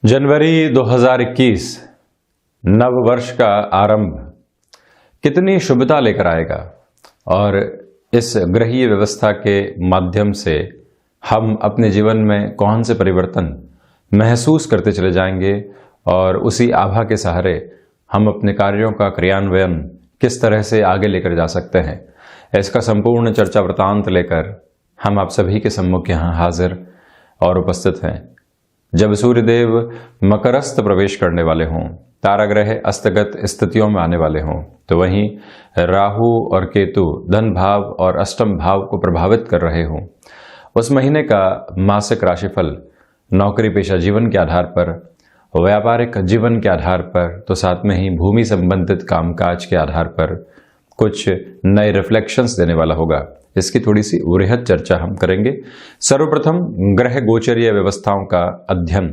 जनवरी 2021 नव वर्ष का आरंभ कितनी शुभता लेकर आएगा और इस ग्रहीय व्यवस्था के माध्यम से हम अपने जीवन में कौन से परिवर्तन महसूस करते चले जाएंगे और उसी आभा के सहारे हम अपने कार्यों का क्रियान्वयन किस तरह से आगे लेकर जा सकते हैं। इसका संपूर्ण चर्चा वृतांत लेकर हम आप सभी के सम्मुख यहाँ हाजिर और उपस्थित हैं। जब सूर्यदेव मकरस्थ प्रवेश करने वाले हों, ताराग्रह अस्तगत स्थितियों में आने वाले हों, तो वहीं राहु और केतु धन भाव और अष्टम भाव को प्रभावित कर रहे हों, उस महीने का मासिक राशिफल नौकरी पेशा जीवन के आधार पर, व्यापारिक जीवन के आधार पर, तो साथ में ही भूमि संबंधित कामकाज के आधार पर कुछ नए रिफ्लेक्शंस देने वाला होगा। इसकी थोड़ी सी वृहद चर्चा हम करेंगे। सर्वप्रथम ग्रह गोचरीय व्यवस्थाओं का अध्ययन।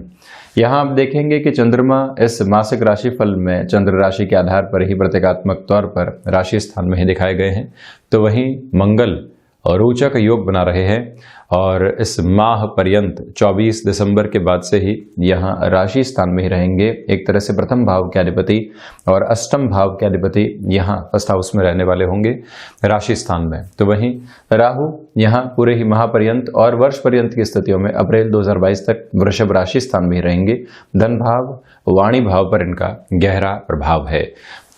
यहाँ आप देखेंगे कि चंद्रमा इस मासिक राशिफल में चंद्र राशि के आधार पर ही प्रतीकात्मक तौर पर राशि स्थान में ही दिखाए गए हैं, तो वहीं मंगल और रोचक योग बना रहे हैं और इस माह पर्यंत 24 दिसंबर के बाद से ही यहाँ राशि स्थान में ही रहेंगे। एक तरह से प्रथम भाव के अधिपति और अष्टम भाव के अधिपति यहाँ फर्स्ट हाउस में रहने वाले होंगे राशि स्थान में। तो वहीं राहु यहाँ पूरे ही माह पर्यंत और वर्ष पर्यंत की स्थितियों में अप्रैल 2022 तक वृषभ राशि स्थान में ही रहेंगे। धन भाव वाणी भाव पर इनका गहरा प्रभाव है।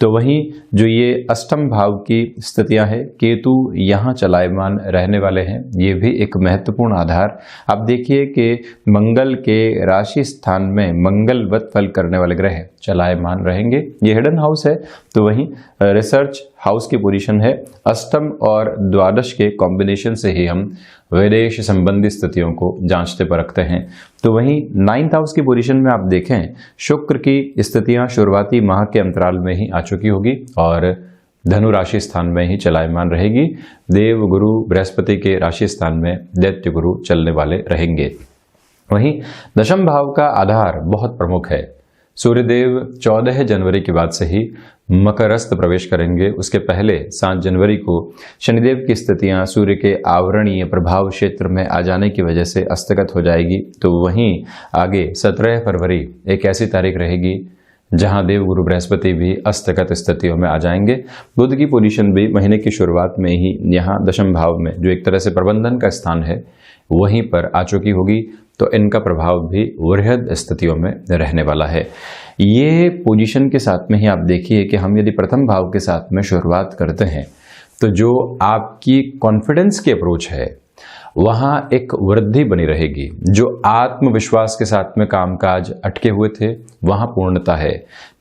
तो वहीं जो ये अष्टम भाव की स्थितियां हैं, केतु यहाँ चलायमान रहने वाले हैं, ये भी एक महत्वपूर्ण आधार। आप देखिए कि मंगल के राशि स्थान में मंगलवत फल करने वाले ग्रह चलायमान रहेंगे। ये हिडन हाउस है, तो वहीं रिसर्च हाउस की पोजीशन है। अष्टम और द्वादश के कॉम्बिनेशन से ही हम विदेश संबंधी स्थितियों को जांचते परखते हैं। तो वहीं 9th हाउस की पोजीशन में आप देखें, शुक्र की स्थितियां शुरुआती माह के अंतराल में ही आ चुकी होगी और धनु राशि स्थान में ही चलायमान रहेगी। देव गुरु बृहस्पति के राशि स्थान में दैत्य गुरु चलने वाले रहेंगे। वहीं दशम भाव का आधार बहुत प्रमुख है। सूर्यदेव 14 जनवरी के बाद से ही मकरस्थ प्रवेश करेंगे। उसके पहले 7 जनवरी को शनिदेव की स्थितियां सूर्य के आवरणीय प्रभाव क्षेत्र में आ जाने की वजह से अस्तगत हो जाएगी। तो वहीं आगे 17 फरवरी एक ऐसी तारीख रहेगी जहां देव गुरु बृहस्पति भी अस्तगत स्थितियों में आ जाएंगे। बुध की पोजीशन भी महीने की शुरुआत में ही यहाँ दशम भाव में, जो एक तरह से प्रबंधन का स्थान है, वहीं पर आ चुकी होगी। तो इनका प्रभाव भी वृहद स्थितियों में रहने वाला है। ये पोजीशन के साथ में ही आप देखिए कि हम यदि प्रथम भाव के साथ में शुरुआत करते हैं तो जो आपकी कॉन्फिडेंस की अप्रोच है वहाँ एक वृद्धि बनी रहेगी। जो आत्मविश्वास के साथ में कामकाज अटके हुए थे वहाँ पूर्णता है।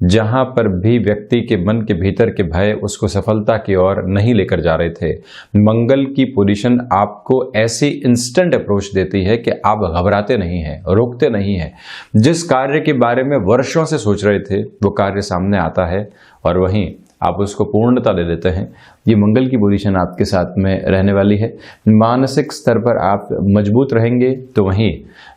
जहाँ पर भी व्यक्ति के मन के भीतर के भय उसको सफलता की ओर नहीं लेकर जा रहे थे, मंगल की पोजीशन आपको ऐसी इंस्टेंट अप्रोच देती है कि आप घबराते नहीं हैं, रोकते नहीं हैं। जिस कार्य के बारे में वर्षों से सोच रहे थे वो कार्य सामने आता है और वहीं आप उसको पूर्णता दे देते हैं। ये मंगल की पोजीशन आपके साथ में रहने वाली है। मानसिक स्तर पर आप मजबूत रहेंगे। तो वहीं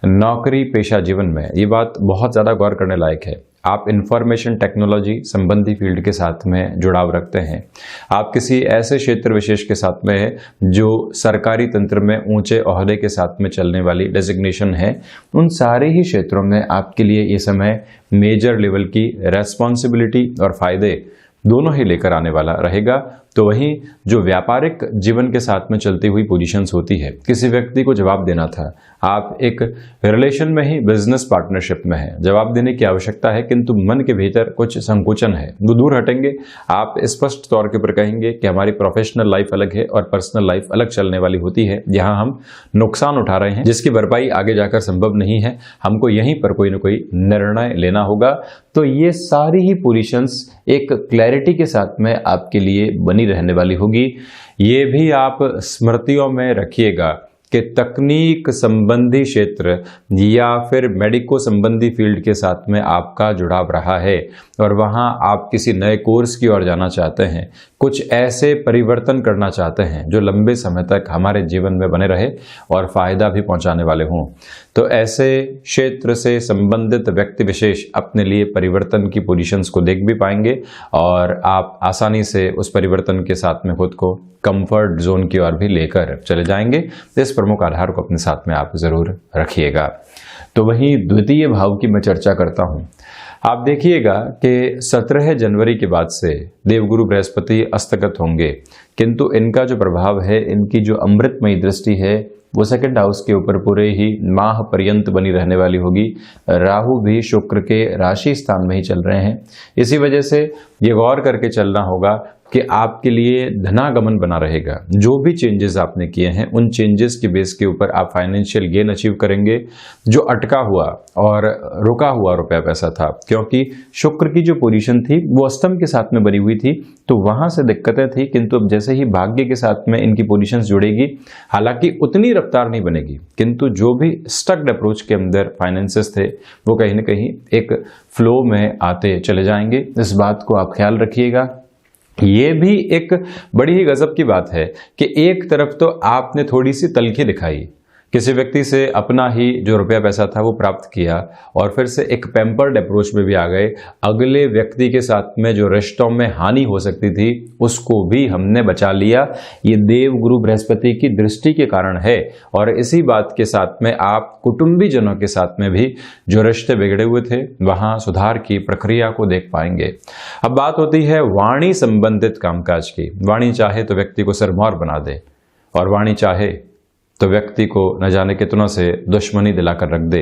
नौकरी पेशा जीवन में ये बात बहुत ज़्यादा गौर करने लायक है। आप इंफॉर्मेशन टेक्नोलॉजी संबंधी फील्ड के साथ में जुड़ाव रखते हैं, आप किसी ऐसे क्षेत्र विशेष के साथ में है जो सरकारी तंत्र में ऊंचे ओहदे के साथ में चलने वाली डेजिग्नेशन है, उन सारे ही क्षेत्रों में आपके लिए ये समय मेजर लेवल की रेस्पॉन्सिबिलिटी और फायदे दोनों ही लेकर आने वाला रहेगा। तो वहीं जो व्यापारिक जीवन के साथ में चलती हुई पोजीशंस होती है, किसी व्यक्ति को जवाब देना था, आप एक रिलेशन में ही बिजनेस पार्टनरशिप में है, जवाब देने की आवश्यकता है, किंतु मन के भीतर कुछ संकोचन है, वो दूर हटेंगे। आप स्पष्ट तौर के ऊपर कहेंगे कि हमारी प्रोफेशनल लाइफ अलग है और पर्सनल लाइफ अलग चलने वाली होती है। यहाँ हम नुकसान उठा रहे हैं जिसकी भरपाई आगे जाकर संभव नहीं है, हमको यहीं पर कोई ना कोई निर्णय लेना होगा। तो ये सारी ही पोजीशंस एक क्लैरिटी के साथ में आपके लिए बनी रहने वाली होगी। ये भी आप स्मृतियों में रखिएगा कि तकनीक संबंधी क्षेत्र या फिर मेडिको संबंधी फील्ड के साथ में आपका जुड़ाव रहा है और वहां आप किसी नए कोर्स की ओर जाना चाहते हैं, कुछ ऐसे परिवर्तन करना चाहते हैं जो लंबे समय तक हमारे जीवन में बने रहे और फायदा भी पहुंचाने वाले हों, तो ऐसे क्षेत्र से संबंधित व्यक्ति विशेष अपने लिए परिवर्तन की पोजीशंस को देख भी पाएंगे और आप आसानी से उस परिवर्तन के साथ में खुद को कंफर्ट जोन की ओर भी लेकर चले जाएंगे। इस प्रमुख आधार को अपने साथ में आप जरूर रखिएगा। तो वहीं द्वितीय भाव की मैं चर्चा करता हूं। आप देखिएगा कि 17 जनवरी के बाद से देवगुरु बृहस्पति अस्तगत होंगे, किंतु इनका जो प्रभाव है, इनकी जो अमृतमयी दृष्टि है वो सेकंड हाउस के ऊपर पूरे ही माह पर्यंत बनी रहने वाली होगी। राहु भी शुक्र के राशि स्थान में ही चल रहे हैं। इसी वजह से ये गौर करके चलना होगा कि आपके लिए धनागमन बना रहेगा। जो भी चेंजेस आपने किए हैं उन चेंजेस के बेस के ऊपर आप फाइनेंशियल गेन अचीव करेंगे। जो अटका हुआ और रुका हुआ रुपया पैसा था, क्योंकि शुक्र की जो पोजीशन थी वो अष्टम के साथ में बनी हुई थी, तो वहां से दिक्कतें थी, किंतु अब जैसे ही भाग्य के साथ में इनकी पोजीशंस जुड़ेगी, हालांकि उतनी रफ्तार नहीं बनेगी, किंतु जो भी स्टक्ड अप्रोच के अंदर फाइनेंसेस थे वो कहीं ना कहीं एक फ्लो में आते चले जाएंगे। इस बात को आप ख्याल रखिएगा। ये भी एक बड़ी ही गजब की बात है कि एक तरफ तो आपने थोड़ी सी तलखी दिखाई, किसी व्यक्ति से अपना ही जो रुपया पैसा था वो प्राप्त किया और फिर से एक पैम्पर्ड अप्रोच में भी आ गए। अगले व्यक्ति के साथ में जो रिश्तों में हानि हो सकती थी उसको भी हमने बचा लिया। ये देव गुरु बृहस्पति की दृष्टि के कारण है। और इसी बात के साथ में आप कुटुंबी जनों के साथ में भी जो रिश्ते बिगड़े हुए थे वहां सुधार की प्रक्रिया को देख पाएंगे। अब बात होती है वाणी संबंधित कामकाज की। वाणी चाहे तो व्यक्ति को सिरमौर बना दे और वाणी चाहे तो व्यक्ति को न जाने कितनों से दुश्मनी दिलाकर रख दे।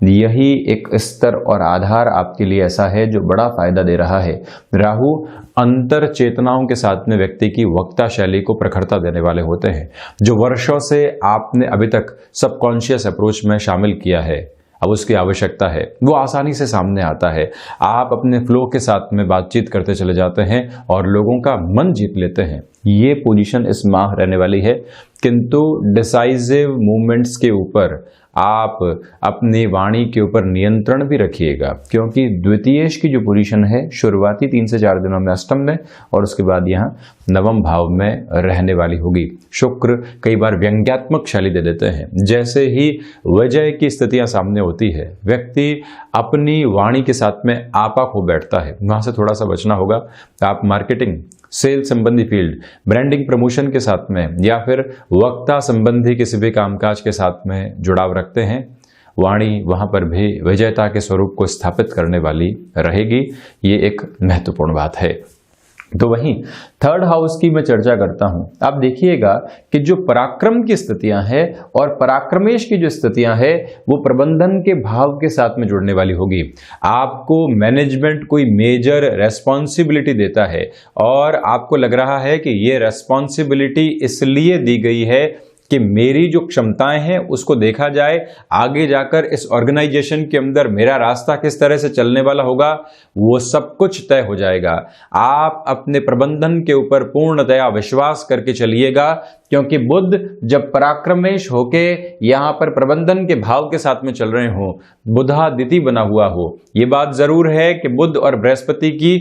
यही एक स्तर और आधार आपके लिए ऐसा है जो बड़ा फायदा दे रहा है। राहु अंतर चेतनाओं के साथ में व्यक्ति की वक्ता शैली को प्रखरता देने वाले होते हैं। जो वर्षों से आपने अभी तक सबकॉन्शियस अप्रोच में शामिल किया है, अब उसकी आवश्यकता है, वो आसानी से सामने आता है। आप अपने फ्लो के साथ में बातचीत करते चले जाते हैं और लोगों का मन जीत लेते हैं। ये पोजीशन इस माह रहने वाली है, किंतु डिसाइसिव मूवमेंट्स के ऊपर आप अपनी वाणी के ऊपर नियंत्रण भी रखिएगा, क्योंकि द्वितीयेश की जो पोजीशन है शुरुआती 3 से 4 दिनों में अष्टम में और उसके बाद यहाँ नवम भाव में रहने वाली होगी। शुक्र कई बार व्यंग्यात्मक शैली दे देते हैं। जैसे ही विजय की स्थितियां सामने होती है, व्यक्ति अपनी वाणी के साथ में आपा खो बैठता है, वहां से थोड़ा सा बचना होगा। आप मार्केटिंग, सेल संबंधी फील्ड, ब्रांडिंग, प्रमोशन के साथ में या फिर वक्ता संबंधी किसी भी कामकाज के साथ में जुड़ाव रखते हैं, वाणी वहां पर भी विजयता के स्वरूप को स्थापित करने वाली रहेगी। ये एक महत्वपूर्ण बात है। तो वहीं थर्ड हाउस की मैं चर्चा करता हूं। आप देखिएगा कि जो पराक्रम की स्थितियां हैं और पराक्रमेश की जो स्थितियां हैं वो प्रबंधन के भाव के साथ में जुड़ने वाली होगी। आपको मैनेजमेंट कोई मेजर रेस्पॉन्सिबिलिटी देता है और आपको लग रहा है कि ये रेस्पॉन्सिबिलिटी इसलिए दी गई है कि मेरी जो क्षमताएं हैं उसको देखा जाए, आगे जाकर इस ऑर्गेनाइजेशन के अंदर मेरा रास्ता किस तरह से चलने वाला होगा वो सब कुछ तय हो जाएगा। आप अपने प्रबंधन के ऊपर पूर्णतया विश्वास करके चलिएगा, क्योंकि बुध जब पराक्रमेश होके यहां पर प्रबंधन के भाव के साथ में चल रहे हो, बुधादिति बना हुआ हो, ये बात जरूर है कि बुध और बृहस्पति की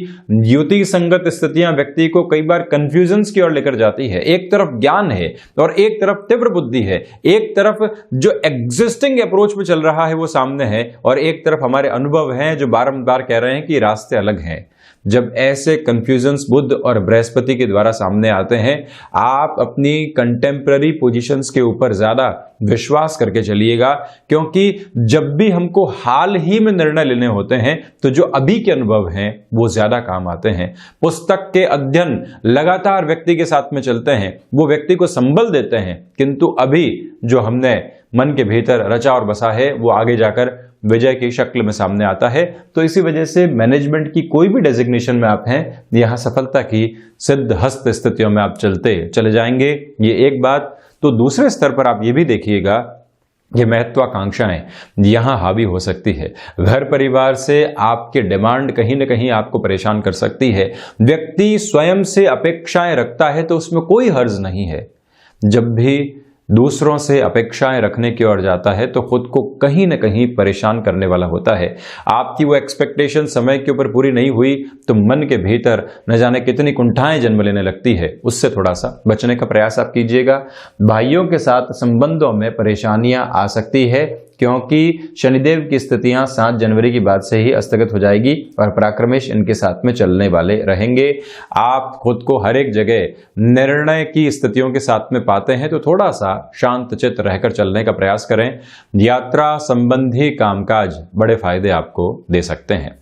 युति संगत स्थितियां व्यक्ति को कई बार कंफ्यूजन्स की ओर लेकर जाती है। एक तरफ ज्ञान है और एक तरफ तीव्र बुद्धि है, एक तरफ जो एग्जिस्टिंग अप्रोच में चल रहा है वो सामने है और एक तरफ हमारे अनुभव हैं जो बारंबार कह रहे हैं कि रास्ते अलग हैं। जब ऐसे कंफ्यूजन्स बुध और बृहस्पति के द्वारा सामने आते हैं, आप अपनी कंटेम्पररी पोजीशंस के ऊपर ज्यादा विश्वास करके चलिएगा, क्योंकि जब भी हमको हाल ही में निर्णय लेने होते हैं तो जो अभी के अनुभव हैं वो ज्यादा काम आते हैं। पुस्तक के अध्ययन लगातार व्यक्ति के साथ में चलते हैं, वो व्यक्ति को संबल देते हैं, किंतु अभी जो हमने मन के भीतर रचा और बसा है वो आगे जाकर विजय की शक्ल में सामने आता है। तो इसी वजह से मैनेजमेंट की कोई भी डेजिग्नेशन में आप हैं, यहां सफलता की सिद्ध हस्त स्थितियों में आप चलते चले जाएंगे। ये एक बात। तो दूसरे स्तर पर आप ये भी देखिएगा, ये महत्वाकांक्षाएं यहां हावी हो सकती है। घर परिवार से आपके डिमांड कहीं ना कहीं आपको परेशान कर सकती है। व्यक्ति स्वयं से अपेक्षाएं रखता है तो उसमें कोई हर्ज नहीं है। जब भी दूसरों से अपेक्षाएं रखने की ओर जाता है तो खुद को कहीं ना कहीं परेशान करने वाला होता है। आपकी वो एक्सपेक्टेशन समय के ऊपर पूरी नहीं हुई तो मन के भीतर न जाने कितनी कुंठाएं जन्म लेने लगती है, उससे थोड़ा सा बचने का प्रयास आप कीजिएगा। भाइयों के साथ संबंधों में परेशानियां आ सकती है क्योंकि शनिदेव की स्थितियां 7 जनवरी की बाद से ही स्थगित हो जाएगी और पराक्रमेश इनके साथ में चलने वाले रहेंगे। आप खुद को हर एक जगह निर्णय की स्थितियों के साथ में पाते हैं तो थोड़ा सा शांत चित्त रहकर चलने का प्रयास करें। यात्रा संबंधी कामकाज बड़े फायदे आपको दे सकते हैं।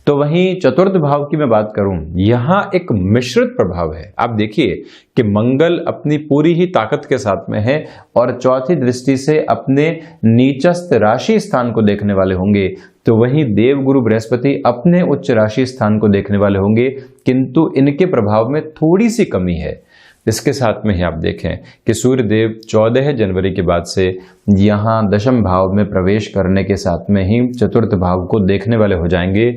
तो वहीं चतुर्थ भाव की मैं बात करूं, यहां एक मिश्रित प्रभाव है। आप देखिए कि मंगल अपनी पूरी ही ताकत के साथ में है और चौथी दृष्टि से अपने नीचस्थ राशि स्थान को देखने वाले होंगे, तो वहीं देवगुरु बृहस्पति अपने उच्च राशि स्थान को देखने वाले होंगे, किंतु इनके प्रभाव में थोड़ी सी कमी है। इसके साथ में ही आप देखें कि सूर्य देव 14 जनवरी के बाद से यहाँ दशम भाव में प्रवेश करने के साथ में ही चतुर्थ भाव को देखने वाले हो जाएंगे।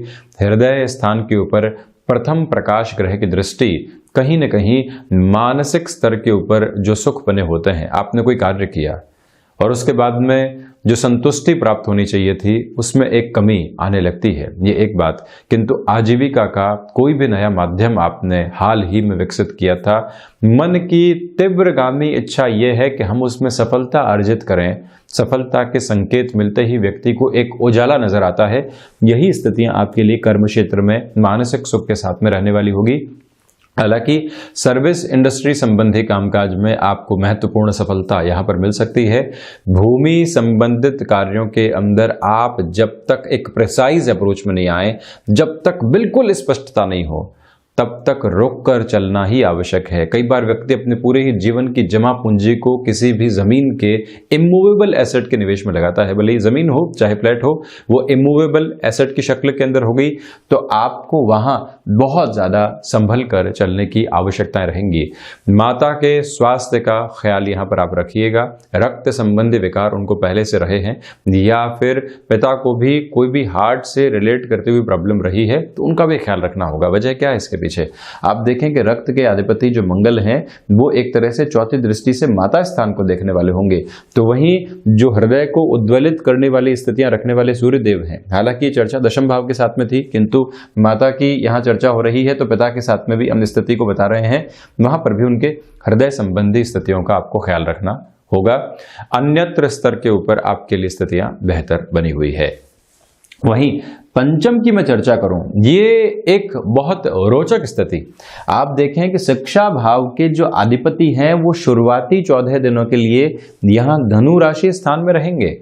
हृदय स्थान के ऊपर प्रथम प्रकाश ग्रह की दृष्टि कहीं न कहीं मानसिक स्तर के ऊपर जो सुख बने होते हैं, आपने कोई कार्य किया और उसके बाद में जो संतुष्टि प्राप्त होनी चाहिए थी उसमें एक कमी आने लगती है, ये एक बात। किंतु आजीविका का कोई भी नया माध्यम आपने हाल ही में विकसित किया था, मन की तीव्रगामी इच्छा ये है कि हम उसमें सफलता अर्जित करें। सफलता के संकेत मिलते ही व्यक्ति को एक उजाला नजर आता है। यही स्थितियां आपके लिए कर्म क्षेत्र में मानसिक सुख के साथ में रहने वाली होगी। हालांकि सर्विस इंडस्ट्री संबंधी कामकाज में आपको महत्वपूर्ण सफलता यहां पर मिल सकती है। भूमि संबंधित कार्यों के अंदर आप जब तक एक प्रिसाइज अप्रोच में नहीं आए, जब तक बिल्कुल स्पष्टता नहीं हो, तब तक रोक कर चलना ही आवश्यक है। कई बार व्यक्ति अपने पूरे ही जीवन की जमा पूंजी को किसी भी जमीन के इमूवेबल एसेट के निवेश में लगाता है, भले ही जमीन हो चाहे फ्लैट हो, वो इमूवेबल एसेट की शक्ल के अंदर हो गई, तो आपको वहां बहुत ज्यादा संभल कर चलने की आवश्यकताएं रहेंगी। माता के स्वास्थ्य का ख्याल यहां पर आप रखिएगा। रक्त संबंधी विकार उनको पहले से रहे हैं या फिर पिता को भी कोई भी हार्ट से रिलेट करते हुए प्रॉब्लम रही है तो उनका भी ख्याल रखना होगा। वजह क्या है इसके पीछे? आप देखें कि रक्त के अधिपति जो मंगल हैं वो एक तरह से चौथी दृष्टि से माता स्थान को देखने वाले होंगे, तो वहीं जो हृदय को उद्वेलित करने वाली स्थितियां रखने वाले सूर्य देव हैं, हालांकि चर्चा दशम भाव के साथ में थी किंतु माता की यहां चर्चा हो रही है तो पिता के साथ में भी हम स्थिति को बता रहे हैं, वहां पर भी उनके हृदय संबंधी स्थितियों का आपको ख्याल रखना होगा। अन्यत्र स्तर के ऊपर आपके लिए स्थितियां बेहतर बनी हुई है। वहीं पंचम की मैं चर्चा करूं, ये एक बहुत रोचक स्थिति। आप देखें कि शिक्षा भाव के जो अधिपति हैं वो शुरुआती 14 दिनों के लिए यहां धनु राशि स्थान में रहेंगे,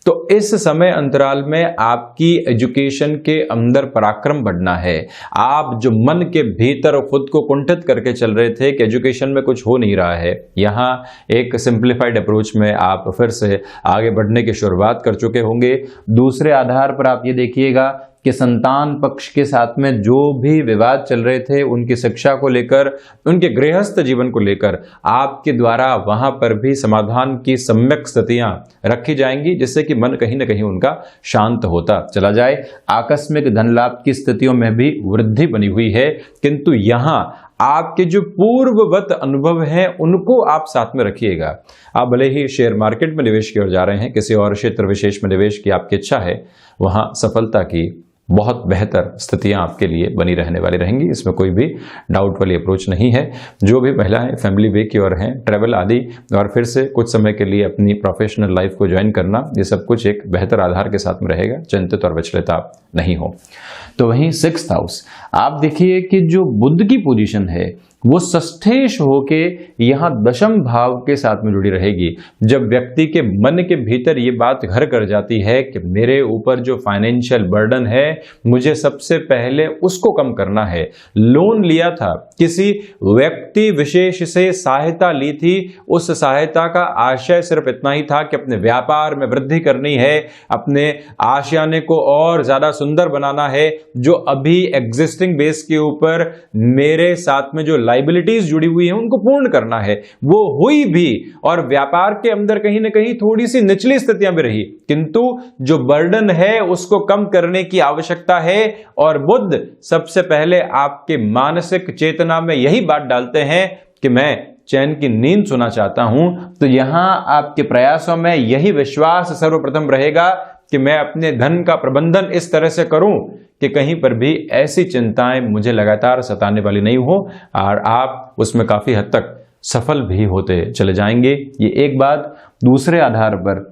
तो इस समय अंतराल में आपकी एजुकेशन के अंदर पराक्रम बढ़ना है। आप जो मन के भीतर खुद को कुंठित करके चल रहे थे कि एजुकेशन में कुछ हो नहीं रहा है, यहाँ एक सिंप्लीफाइड अप्रोच में आप फिर से आगे बढ़ने की शुरुआत कर चुके होंगे। दूसरे आधार पर आप ये देखिएगा कि संतान पक्ष के साथ में जो भी विवाद चल रहे थे उनकी शिक्षा को लेकर, उनके गृहस्थ जीवन को लेकर आपके द्वारा वहां पर भी समाधान की सम्यक स्थितियां रखी जाएंगी, जिससे कि मन कहीं ना कहीं उनका शांत होता चला जाए। आकस्मिक धन लाभ की स्थितियों में भी वृद्धि बनी हुई है, किंतु यहां आपके जो पूर्ववत अनुभव हैं उनको आप साथ में रखिएगा। आप भले ही शेयर मार्केट में निवेश की ओर जा रहे हैं, किसी और क्षेत्र विशेष में निवेश की आपकी इच्छा है, वहां सफलता की बहुत बेहतर स्थितियां आपके लिए बनी रहने वाली रहेंगी, इसमें कोई भी डाउट वाली अप्रोच नहीं है। जो भी महिलाएं फैमिली वे की ओर हैं, ट्रैवल आदि और फिर से कुछ समय के लिए अपनी प्रोफेशनल लाइफ को ज्वाइन करना, ये सब कुछ एक बेहतर आधार के साथ में रहेगा, चिंतित और विचलित आप नहीं हो। तो वहीं 6th हाउस, आप देखिए कि जो बुध की पोजीशन है वो षष्ठेश होके यहां दशम भाव के साथ में जुड़ी रहेगी। जब व्यक्ति के मन के भीतर ये बात घर कर जाती है कि मेरे ऊपर जो फाइनेंशियल बर्डन है मुझे सबसे पहले उसको कम करना है, लोन लिया था, किसी व्यक्ति विशेष से सहायता ली थी, उस सहायता का आशय सिर्फ इतना ही था कि अपने व्यापार में वृद्धि करनी है, अपने आशियाने को और ज्यादा सुंदर बनाना है, जो अभी एग्जिस्टिंग बेस के ऊपर मेरे साथ में जो लाइबिलिटीज जुड़ी हुई हैं उनको पूर्ण करना है। वो हुई भी और व्यापार के अंदर कहीं ना कहीं थोड़ी सी निचली स्थितियां भी रही, किंतु जो बर्डन है उसको कम करने की आवश्यकता है। और बुध सबसे पहले आपके मानसिक चेतना में यही बात डालते हैं कि मैं चैन की नींद सोना चाहता हूं, तो यहां आपके प्रयासों में यही विश्वास सर्वप्रथम रहेगा कि मैं अपने धन का प्रबंधन इस तरह से करूं कि कहीं पर भी ऐसी चिंताएं मुझे लगातार सताने वाली नहीं हो, और आप उसमें काफी हद तक सफल भी होते चले जाएंगे। ये एक बात। दूसरे आधार पर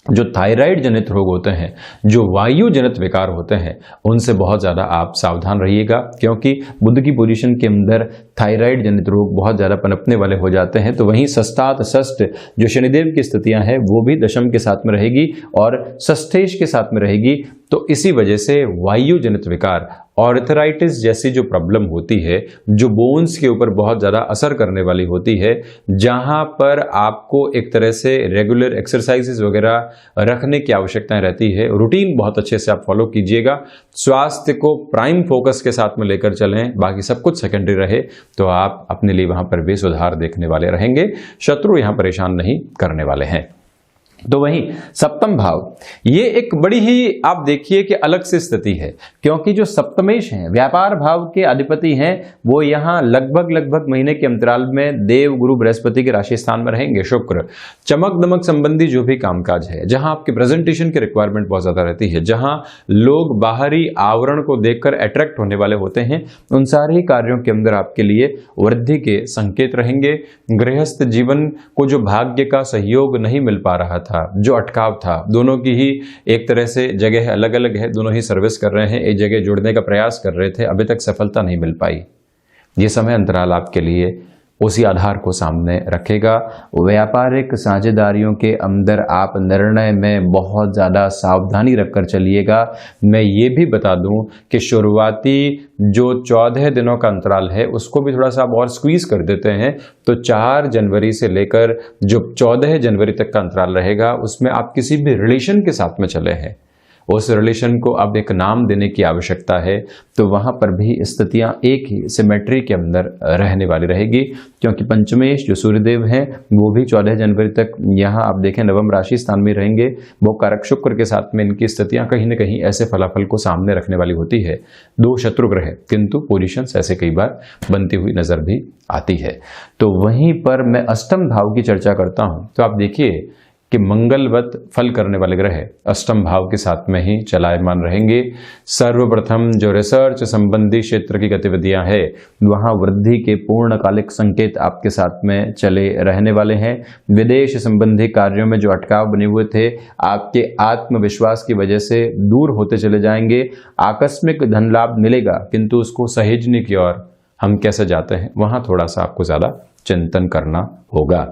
जो थायराइड जनित रोग होते हैं, जो वायु जनित विकार होते हैं, उनसे बहुत ज़्यादा आप सावधान रहिएगा, क्योंकि बुध की पोजीशन के अंदर थायराइड जनित रोग बहुत ज़्यादा पनपने वाले हो जाते हैं। तो वहीं षष्ठात षष्ठ जो शनिदेव की स्थितियां हैं वो भी दशम के साथ में रहेगी और षष्ठेश के साथ में रहेगी। तो इसी वजह से वायु जनित विकार, ऑर्थराइटिस जैसी जो प्रॉब्लम होती है, जो बोन्स के ऊपर बहुत ज़्यादा असर करने वाली होती है, जहां पर आपको एक तरह से रेगुलर एक्सरसाइजेस वगैरह रखने की आवश्यकताएं रहती है। रूटीन बहुत अच्छे से आप फॉलो कीजिएगा, स्वास्थ्य को प्राइम फोकस के साथ में लेकर चलें, बाकी सब कुछ सेकेंडरी रहे, तो आप अपने लिए वहां पर भी सुधार देखने वाले रहेंगे। शत्रु यहां परेशान नहीं करने वाले हैं। तो वहीं सप्तम भाव, ये एक बड़ी ही आप देखिए कि अलग सी स्थिति है, क्योंकि जो सप्तमेश हैं, व्यापार भाव के अधिपति हैं, वो यहां लगभग महीने के अंतराल में देव गुरु बृहस्पति के राशि स्थान में रहेंगे। शुक्र चमक दमक संबंधी जो भी कामकाज है, जहां आपके प्रेजेंटेशन की रिक्वायरमेंट बहुत ज्यादा रहती है, जहां लोग बाहरी आवरण को देखकर अट्रैक्ट होने वाले होते हैं, उन सारे ही कार्यों के अंदर आपके लिए वृद्धि के संकेत रहेंगे। गृहस्थ जीवन को जो भाग्य का सहयोग नहीं मिल पा रहा था, जो अटकाव था, दोनों की ही एक तरह से जगह अलग अलग है, दोनों ही सर्विस कर रहे हैं, एक जगह जुड़ने का प्रयास कर रहे थे, अभी तक सफलता नहीं मिल पाई। ये समय अंतराल आपके लिए उसी आधार को सामने रखेगा। व्यापारिक साझेदारियों के अंदर आप निर्णय में बहुत ज़्यादा सावधानी रखकर चलिएगा। मैं ये भी बता दूं कि शुरुआती जो 14 दिनों का अंतराल है उसको भी थोड़ा सा आप और स्क्वीज कर देते हैं, तो 4 जनवरी से लेकर जो 14 जनवरी तक का अंतराल रहेगा, उसमें आप किसी भी रिलेशन के साथ में चले हैं, उस रिलेशन को अब एक नाम देने की आवश्यकता है, तो वहां पर भी स्थितियां एक ही सिमेट्री के अंदर रहने वाली रहेगी, क्योंकि पंचमेश जो सूर्यदेव हैं वो भी 14 जनवरी तक यहां आप देखें नवम राशि स्थान में रहेंगे। वो कारक शुक्र के साथ में इनकी स्थितियां कहीं ना कहीं ऐसे फलाफल को सामने रखने वाली होती है। 2 शत्रु ग्रह, किंतु पोजिशंस ऐसे कई बार बनती हुई नजर भी आती है। तो वहीं पर मैं अष्टम भाव की चर्चा करता हूं, तो आप देखिए कि मंगलवत फल करने वाले ग्रह अष्टम भाव के साथ में ही चलायमान रहेंगे। सर्वप्रथम जो रिसर्च संबंधी क्षेत्र की गतिविधियां हैं, वहां वृद्धि के पूर्णकालिक संकेत आपके साथ में चले रहने वाले हैं। विदेश संबंधी कार्यों में जो अटकाव बने हुए थे, आपके आत्मविश्वास की वजह से दूर होते चले जाएंगे। आकस्मिक धन लाभ मिलेगा, किंतु उसको सहेजने की ओर हम कैसे जाते हैं, वहां थोड़ा सा आपको ज्यादा चिंतन करना होगा।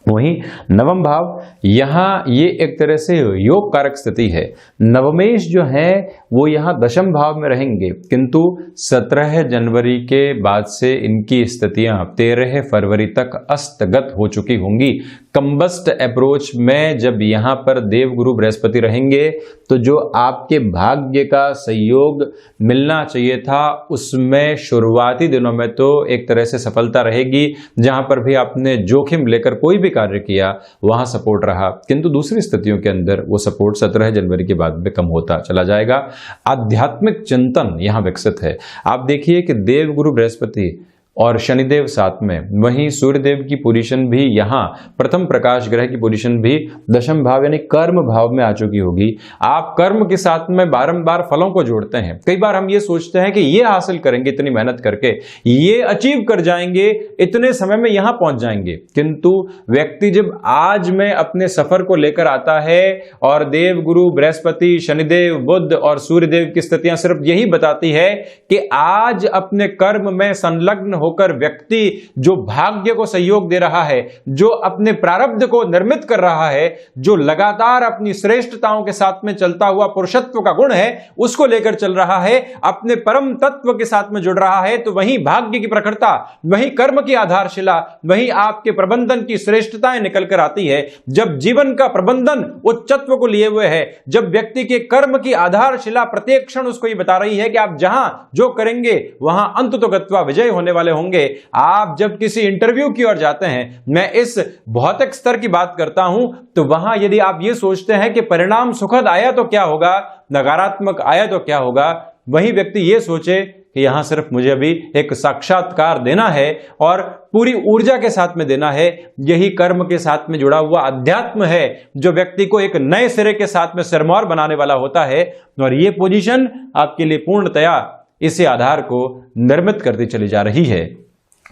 वहीं नवम भाव, यहां ये एक तरह से योग कारक स्थिति है। नवमेश जो है वो यहां दशम भाव में रहेंगे, किंतु 17 जनवरी के बाद से इनकी स्थितियां 13 फरवरी तक अस्तगत हो चुकी होंगी। कंबस्ट अप्रोच में जब यहां पर देवगुरु बृहस्पति रहेंगे, तो जो आपके भाग्य का सहयोग मिलना चाहिए था, उसमें शुरुआती दिनों में तो एक तरह से सफलता रहेगी। जहां पर भी आपने जोखिम लेकर कोई भी कार्य किया, वहां सपोर्ट रहा, किंतु दूसरी स्थितियों के अंदर वो सपोर्ट 17 जनवरी के बाद में कम होता चला जाएगा। आध्यात्मिक चिंतन यहां विकसित है। आप देखिए कि देवगुरु बृहस्पति और शनिदेव साथ में, वहीं सूर्यदेव की पोजीशन भी यहां, प्रथम प्रकाश ग्रह की पोजीशन भी दशम भाव यानी कर्म भाव में आ चुकी होगी। आप कर्म के साथ में बारंबार फलों को जोड़ते हैं। कई बार हम ये सोचते हैं कि ये हासिल करेंगे, इतनी मेहनत करके ये अचीव कर जाएंगे, इतने समय में यहां पहुंच जाएंगे, किंतु व्यक्ति जब आज में अपने सफर को लेकर आता है और देव गुरु बृहस्पति, शनिदेव, बुध और सूर्यदेव की स्थितियां सिर्फ यही बताती है कि आज अपने कर्म में संलग्न होकर व्यक्ति जो भाग्य को सहयोग दे रहा है, जो अपने प्रारब्ध को निर्मित कर रहा है, जो लगातार अपनी श्रेष्ठताओं के साथ में चलता हुआ पुरुषत्व का गुण है उसको लेकर चल रहा है, अपने परम तत्व के साथ में जुड़ रहा है, तो वही भाग्य की प्रखरता, वही कर्म की आधारशिला, वही आपके प्रबंधन की श्रेष्ठताएं निकल कर आती है। जब जीवन का प्रबंधन उच्चत्व को लिए हुए है, जब व्यक्ति के कर्म की आधारशिला प्रत्येक क्षण उसको ये बता रही है कि आप जहां जो करेंगे वहां अंत तो गत्वा विजय होने वाले होंगे। आप जब किसी इंटरव्यू की ओर जाते हैं, मैं इस भौतिक स्तर की बात करता हूं, तो वहां यदि आप ये सोचते हैं कि परिणाम सुखद आया तो क्या होगा, नकारात्मक आया तो क्या होगा, वही व्यक्ति ये सोचे कि यहां सिर्फ मुझे अभी एक साक्षात्कार देना है और पूरी ऊर्जा के साथ में देना है। यही कर्म के साथ में जुड़ा हुआ अध्यात्म है जो व्यक्ति को एक नए सिरे के साथ में सिरमौर बनाने वाला होता है। और ये पोजीशन आपके लिए पूर्णतया इसी आधार को निर्मित करती चली जा रही है।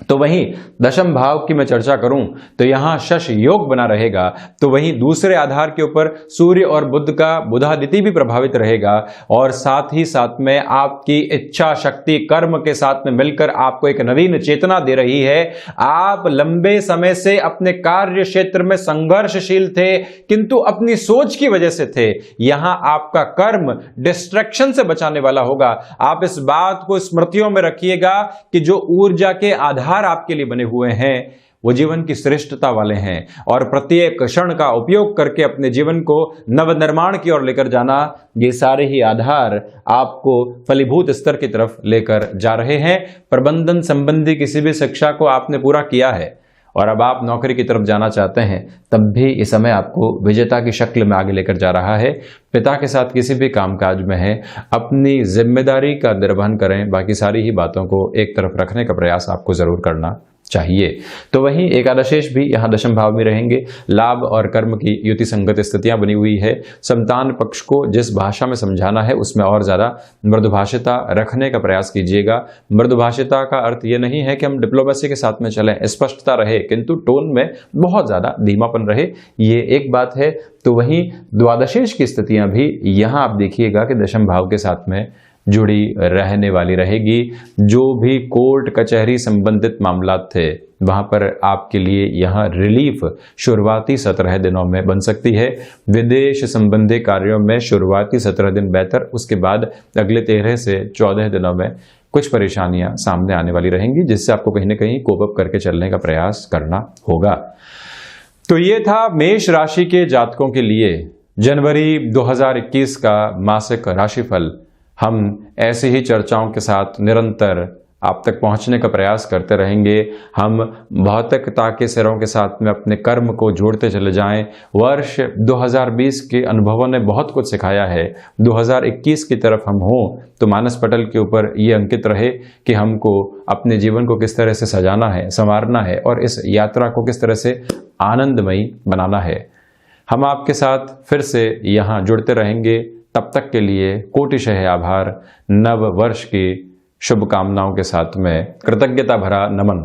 तो वहीं दशम भाव की मैं चर्चा करूं तो यहां शश योग बना रहेगा। तो वहीं दूसरे आधार के ऊपर सूर्य और बुध का बुधादिति भी प्रभावित रहेगा और साथ ही साथ में आपकी इच्छा शक्ति कर्म के साथ में मिलकर आपको एक नवीन चेतना दे रही है। आप लंबे समय से अपने कार्य क्षेत्र में संघर्षशील थे किंतु अपनी सोच की वजह से थे। यहां आपका कर्म डिस्ट्रैक्शन से बचाने वाला होगा। आप इस बात को स्मृतियों में रखिएगा कि जो ऊर्जा के आधार आपके लिए बने हुए हैं वो जीवन की श्रेष्ठता वाले हैं और प्रत्येक क्षण का उपयोग करके अपने जीवन को नवनिर्माण की ओर लेकर जाना, ये सारे ही आधार आपको फलीभूत स्तर की तरफ लेकर जा रहे हैं। प्रबंधन संबंधी किसी भी शिक्षा को आपने पूरा किया है और अब आप नौकरी की तरफ जाना चाहते हैं, तब भी इस समय आपको विजेता की शक्ल में आगे लेकर जा रहा है। पिता के साथ किसी भी कामकाज में है, अपनी जिम्मेदारी का निर्वहन करें, बाकी सारी ही बातों को एक तरफ रखने का प्रयास आपको जरूर करना चाहिए। तो वहीं एकादशेश भी यहाँ दशम भाव में रहेंगे। लाभ और कर्म की युति संगत स्थितियां बनी हुई है। संतान पक्ष को जिस भाषा में समझाना है उसमें और ज्यादा मृदुभाषिता रखने का प्रयास कीजिएगा। मृदुभाषिता का अर्थ ये नहीं है कि हम डिप्लोमेसी के साथ में चलें, स्पष्टता रहे किंतु टोन में बहुत ज्यादा धीमापन रहे, ये एक बात है। तो वहीं द्वादशेश की स्थितियां भी यहाँ आप देखिएगा कि दशम भाव के साथ में जुड़ी रहने वाली रहेगी। जो भी कोर्ट कचहरी संबंधित मामला थे वहां पर आपके लिए यहां रिलीफ शुरुआती 17 दिनों में बन सकती है। विदेश संबंधी कार्यों में शुरुआती 17 दिन बेहतर, उसके बाद अगले 13 से 14 दिनों में कुछ परेशानियां सामने आने वाली रहेंगी जिससे आपको कहीं ना कहीं कोप अप करके चलने का प्रयास करना होगा। तो ये था मेष राशि के जातकों के लिए जनवरी 2021 का मासिक राशिफल। हम ऐसी ही चर्चाओं के साथ निरंतर आप तक पहुंचने का प्रयास करते रहेंगे। हम भौतिकता के सिरों के साथ में अपने कर्म को जोड़ते चले जाएं। वर्ष 2020 के अनुभवों ने बहुत कुछ सिखाया है। 2021 की तरफ हम हों तो मानस पटल के ऊपर ये अंकित रहे कि हमको अपने जीवन को किस तरह से सजाना है, संवारना है और इस यात्रा को किस तरह से आनंदमयी बनाना है। हम आपके साथ फिर से यहाँ जुड़ते रहेंगे। तब तक के लिए कोटिशः आभार। नव वर्ष की शुभकामनाओं के साथ में कृतज्ञता भरा नमन।